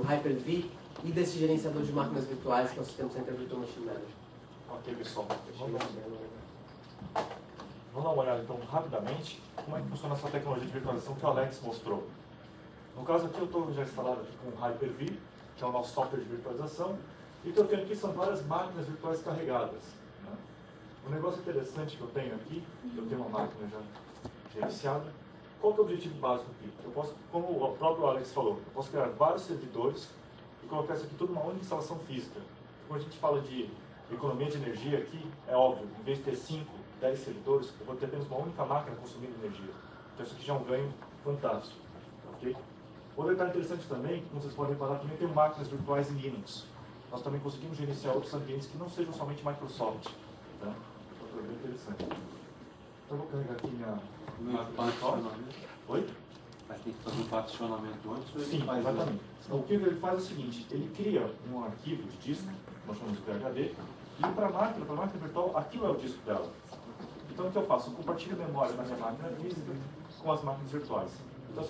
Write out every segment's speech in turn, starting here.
Hyper-V e desse gerenciador de máquinas virtuais, que é o System Center Virtual Machine Manager. Ok, pessoal. Vamos dar uma olhada, então, rapidamente, como é que funciona essa tecnologia de virtualização que o Alex mostrou. No caso aqui, eu estou já instalado aqui com o Hyper-V, que é o nosso software de virtualização, e o que eu tenho aqui são várias máquinas virtuais carregadas. Né? Um negócio interessante que eu tenho aqui, eu tenho uma máquina já gerenciada. Qual que é o objetivo básico aqui? Eu posso, como o próprio Alex falou, eu posso criar vários servidores e colocar isso aqui tudo numa única instalação física. Quando a gente fala de economia de energia aqui, é óbvio, em vez de ter 5, 10 servidores, eu vou ter apenas uma única máquina consumindo energia. Então isso aqui já é um ganho fantástico. Okay? Outro detalhe interessante também, como vocês podem reparar, também tem máquinas virtuais em Linux. Nós também conseguimos gerenciar outros ambientes que não sejam somente Microsoft. Tá? Então, é bem interessante. Então, eu vou carregar aqui minha máquina. Oi? Mas tem que fazer um particionamento antes ou ele Sim, faz exatamente. Então, o que ele faz é o seguinte, ele cria um arquivo de disco, nós chamamos de PHD, e para a máquina virtual, aquilo é o disco dela. Então, o que eu faço? Eu compartilho a memória na minha máquina física com as máquinas virtuais. Então,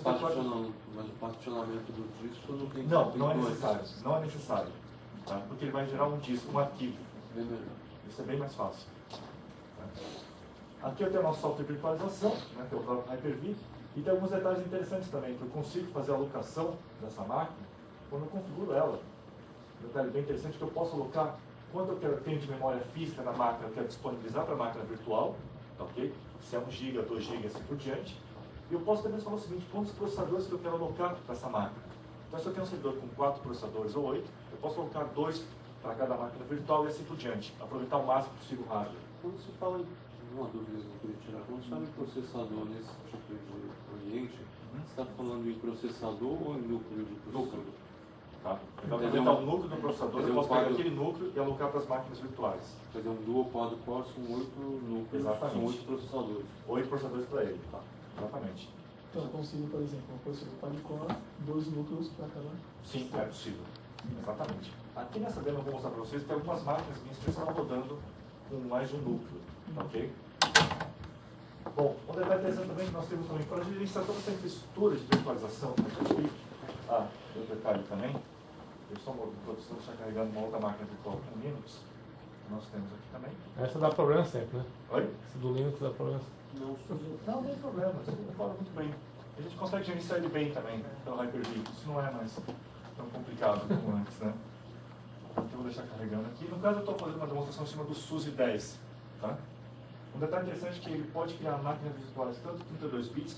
mas o particionamento do disco não tem que não é necessário. Não é necessário. Tá? Porque ele vai gerar um disco, um arquivo. Bem melhor. Isso é bem mais fácil. Tá? Aqui eu tenho o nosso software de virtualização, né, que é o próprio Hyper-V, e tem alguns detalhes interessantes também, que eu consigo fazer a alocação dessa máquina quando eu configuro ela. Um detalhe bem interessante é que eu posso alocar quanto eu tenho de memória física na máquina, eu quero disponibilizar para a máquina virtual, tá, ok? Se é 1 GB, 2 GB e assim por diante. E eu posso também falar o seguinte, quantos processadores que eu quero alocar para essa máquina. Então, se eu tenho um servidor com 4 processadores ou 8, eu posso alocar 2 para cada máquina virtual e assim por diante. Aproveitar o máximo possível o hardware. Quando se fala, uma dúvida que eu queria tirar, quando se fala em processador nesse tipo de ambiente, você está falando em processador ou em núcleo de processador? Tá? Então, aproveitar o núcleo do processador, eu posso pegar aquele núcleo e alocar para as máquinas virtuais. Quer dizer, um dual quad core são 8 núcleos, exatamente. São 8 processadores. 8 processadores para ele, tá? Exatamente. Então eu consigo, por exemplo, um processador quad-core, 2 núcleos para cada. Sim, é possível. Exatamente. Aqui nessa demo eu vou mostrar para vocês que tem algumas máquinas minhas que estão rodando com mais de um núcleo. Ok? Bom, um detalhe interessante também que nós temos também para gerenciar toda essa infraestrutura de virtualização aqui. Outro detalhe também. Eu só uma produção está carregando uma outra máquina virtual com Linux. Que nós temos aqui também. Essa dá problema sempre, né? Oi? Essa do Linux dá problema. Não tem problema, você fala muito bem. A gente consegue gerenciar ele bem também, pelo Hyper-V. Isso não é mais tão complicado como antes, né? Então eu vou deixar carregando aqui. No caso eu estou fazendo uma demonstração em cima do SUSE 10. Tá? Um detalhe interessante é que ele pode criar máquinas virtuais tanto 32 bits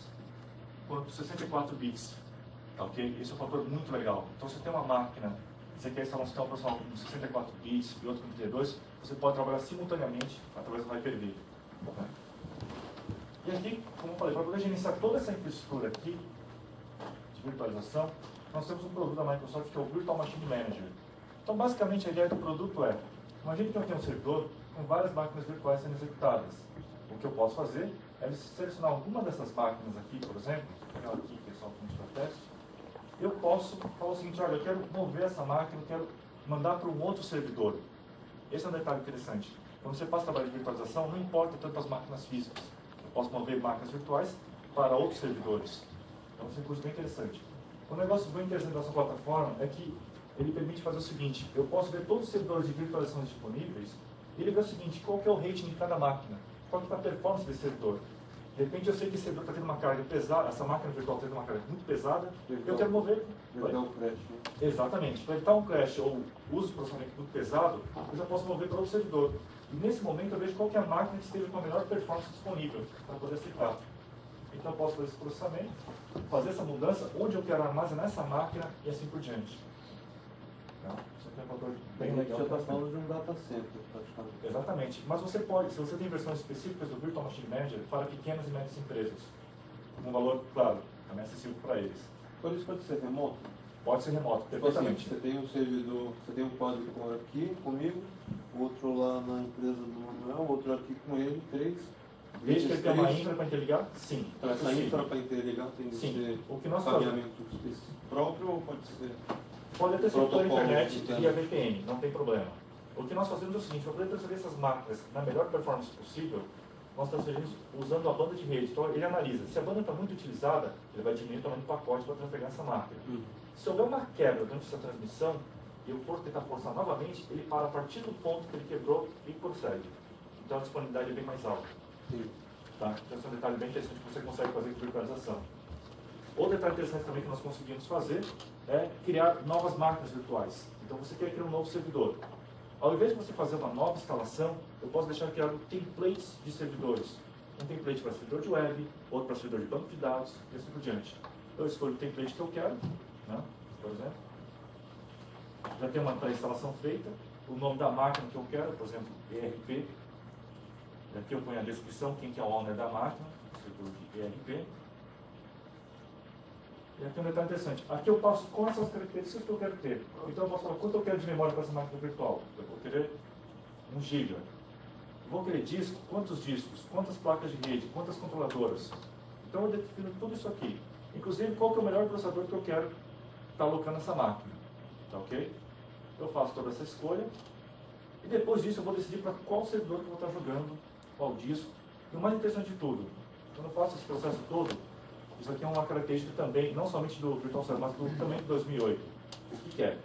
quanto 64 bits. Tá, ok? Esse é um fator muito legal. Então você tem uma máquina, você quer instalar um sistema operacional com 64 bits e outro com 32, você pode trabalhar simultaneamente através do Hyper-V. Tá? E aqui, como eu falei, para poder gerenciar toda essa infraestrutura aqui de virtualização, nós temos um produto da Microsoft que é o Virtual Machine Manager. Então, basicamente, a ideia do produto é, imagine que eu tenho um servidor com várias máquinas virtuais sendo executadas. O que eu posso fazer é selecionar alguma dessas máquinas aqui, por exemplo, aquela aqui que é só para teste, eu posso falar o seguinte, olha, eu quero mover essa máquina, eu quero mandar para um outro servidor. Esse é um detalhe interessante. Quando você passa a trabalhar de virtualização, não importa tanto as máquinas físicas. Eu posso mover máquinas virtuais para outros servidores. Então, isso é um recurso bem interessante. Um negócio bem interessante dessa plataforma é que ele permite fazer o seguinte, eu posso ver todos os servidores de virtualização disponíveis e ele vê o seguinte, qual que é o rating de cada máquina, qual que é a performance desse servidor. De repente eu sei que esse servidor está tendo uma carga pesada, essa máquina virtual está tendo uma carga muito pesada, eu quero mover. Evitar um crash, né? Exatamente. Para evitar um crash ou uso de processamento muito pesado, eu já posso mover para outro servidor. E nesse momento eu vejo qual que é a máquina que esteja com a melhor performance disponível para poder aceitar. Então eu posso fazer esse processamento, fazer essa mudança, onde eu quero armazenar essa máquina e assim por diante. Então, isso aqui é um fator bem legal. Já está falando de um data center, praticamente. Exatamente. Mas você pode, se você tem versões específicas do Virtual Machine Manager para pequenas e médias empresas, com um valor, claro, também acessível para eles. Então isso pode ser remoto? Pode ser remoto, perfeitamente. Você tem um servidor, você tem um quadro aqui comigo, outro lá na empresa do Manuel, outro aqui com ele, 3. Desde que ele tenha uma infra para interligar, sim. Então essa infra para interligar tem que sim. ser O que nós pagamento próprio ou pode ser? Pode até ser pela internet via VPN, não tem problema. O que nós fazemos é o seguinte, para poder transferir essas máquinas na melhor performance possível, nós transferimos usando a banda de rede. Então ele analisa, se a banda está muito utilizada, ele vai diminuir o tamanho do pacote para trafegar essa máquina. Se houver uma quebra durante essa transmissão, e eu for tentar forçar novamente, ele para a partir do ponto que ele quebrou e prossegue. Então a disponibilidade é bem mais alta. Sim. Tá? Então esse é um detalhe bem interessante que você consegue fazer com virtualização. Outro detalhe interessante também que nós conseguimos fazer é criar novas máquinas virtuais. Então você quer criar um novo servidor. Ao invés de você fazer uma nova instalação, eu posso deixar criado templates de servidores. Um template para servidor de web, outro para servidor de banco de dados, e assim por diante. Eu escolho o template que eu quero, né? Por exemplo. Já tem uma pré-instalação feita, o nome da máquina que eu quero, por exemplo, ERP. Aqui eu ponho a descrição, quem que é o owner da máquina, servidor de ERP. E aqui um detalhe interessante. Aqui eu passo com essas características que eu quero ter. Então eu posso falar quanto eu quero de memória para essa máquina virtual. Eu vou querer 1 GB. Vou querer disco, quantos discos, quantas placas de rede, quantas controladoras. Então eu defino tudo isso aqui. Inclusive qual que é o melhor processador que eu quero estar alocando nessa máquina. Tá ok? Eu faço toda essa escolha. E depois disso eu vou decidir para qual servidor que eu vou estar jogando, qual disco. E o mais interessante de tudo, quando eu faço esse processo todo, isso aqui é uma característica também, não somente do Virtual Server, mas também do 2008. O que é?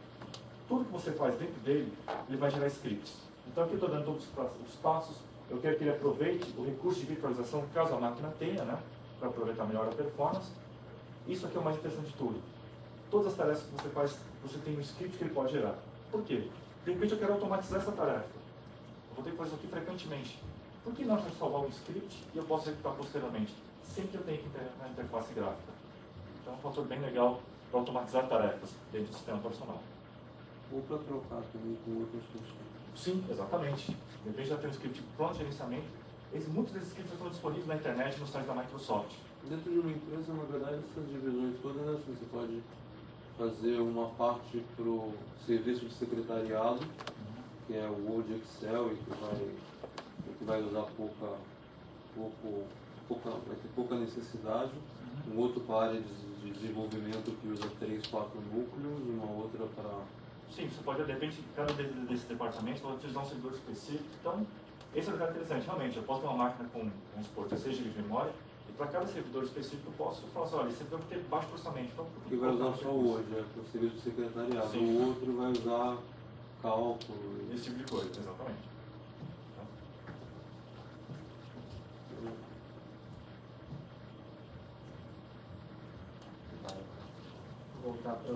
Tudo que você faz dentro dele, ele vai gerar scripts. Então aqui eu estou dando todos os passos. Eu quero que ele aproveite o recurso de virtualização, caso a máquina tenha, né? Para aproveitar melhor a performance. Isso aqui é o mais interessante de tudo. Todas as tarefas que você faz, você tem um script que ele pode gerar. Por quê? De repente eu quero automatizar essa tarefa. Eu vou ter que fazer isso aqui frequentemente. Por que não eu salvar um script e eu posso executar posteriormente? Sem que eu tenha que entrar na interface gráfica. Então é um fator bem legal para automatizar tarefas dentro do sistema operacional. Ou para trocar também com outros sistemas. Sim, exatamente. De repente já tem um script pronto de gerenciamento. Muitos desses scripts estão disponíveis na internet no site da Microsoft. Dentro de uma empresa, na verdade, essas divisões todas, assim, você pode fazer uma parte para o serviço de secretariado, que é o Word e Excel, e que vai usar vai ter pouca necessidade. Um outro para a área de desenvolvimento que usa 3, 4 núcleos, uma outra para... Sim, você pode, de repente, cada desses departamentos pode utilizar um servidor específico. Então, esse é um lugar interessante. Realmente, eu posso ter uma máquina com, vamos supor, 16 GB de memória, e para cada servidor específico eu posso falar assim, olha, esse servidor vai ter baixo processamento. Então, que vai usar só o Word, para o serviço de secretariado. Sim. O outro vai usar cálculo. Esse tipo de coisa, exatamente. Vou voltar para